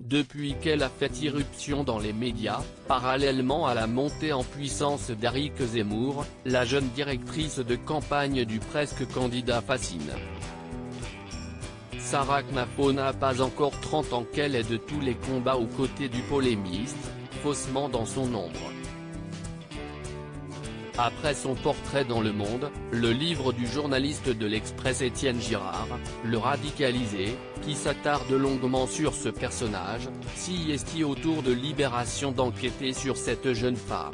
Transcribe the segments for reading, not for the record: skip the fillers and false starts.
depuis qu'elle a fait irruption dans les médias, parallèlement à la montée en puissance d'Éric Zemmour, la jeune directrice de campagne du presque candidat fascine. Sarah Knafo n'a pas encore 30 ans qu'elle est de tous les combats aux côtés du polémiste, faussement dans son ombre. Après son portrait dans Le Monde, le livre du journaliste de l'Express Étienne Girard, Le Radicalisé, qui s'attarde longuement sur ce personnage, s'y autour de Libération d'enquêter sur cette jeune femme.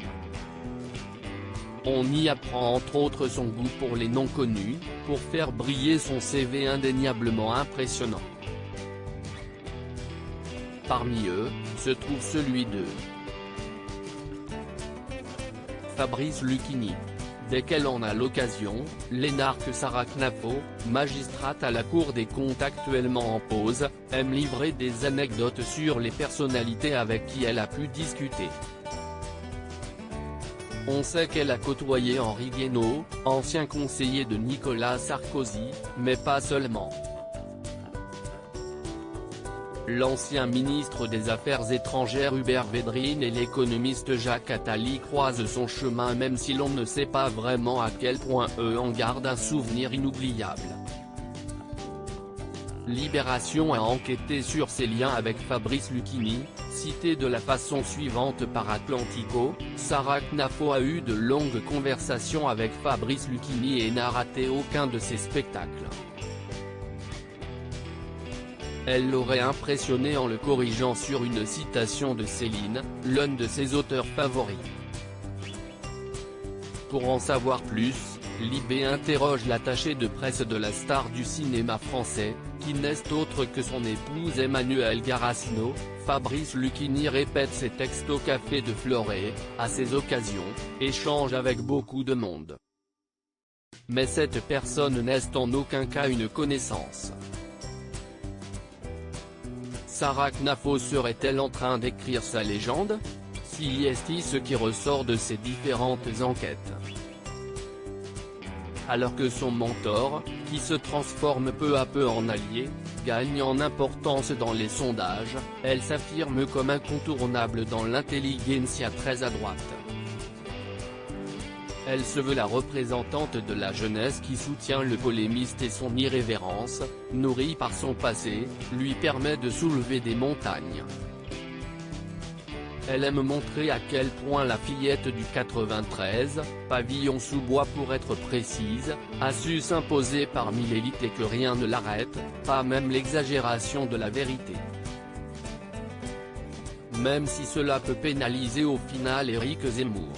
On y apprend entre autres son goût pour les noms connus, pour faire briller son CV indéniablement impressionnant. Parmi eux, se trouve celui de Fabrice Lucchini. Dès qu'elle en a l'occasion, l'énarque Sarah Knafo, magistrate à la Cour des comptes actuellement en pause, aime livrer des anecdotes sur les personnalités avec qui elle a pu discuter. On sait qu'elle a côtoyé Henri Guénaud, ancien conseiller de Nicolas Sarkozy, mais pas seulement. L'ancien ministre des Affaires étrangères Hubert Védrine et l'économiste Jacques Attali croisent son chemin même si l'on ne sait pas vraiment à quel point eux en gardent un souvenir inoubliable. Libération a enquêté sur ses liens avec Fabrice Lucchini, cité de la façon suivante par Atlantico, Sarah Knafo a eu de longues conversations avec Fabrice Lucchini et n'a raté aucun de ses spectacles. Elle l'aurait impressionné en le corrigeant sur une citation de Céline, l'un de ses auteurs favoris. Pour en savoir plus, Libé interroge l'attaché de presse de la star du cinéma français, qui n'est autre que son épouse Emmanuelle Garasino. Fabrice Lucchini répète ses textes au café de Florey, à ces occasions, échange avec beaucoup de monde. Mais cette personne n'est en aucun cas une connaissance. Sarah Knafo serait-elle en train d'écrire sa légende? Si est ce qui ressort de ces différentes enquêtes. Alors que son mentor, qui se transforme peu à peu en allié, gagne en importance dans les sondages, elle s'affirme comme incontournable dans l'intelligentsia très à droite. Elle se veut la représentante de la jeunesse qui soutient le polémiste et son irrévérence, nourrie par son passé, lui permet de soulever des montagnes. Elle aime montrer à quel point la fillette du 93, pavillon sous bois pour être précise, a su s'imposer parmi l'élite et que rien ne l'arrête, pas même l'exagération de la vérité. Même si cela peut pénaliser au final Éric Zemmour.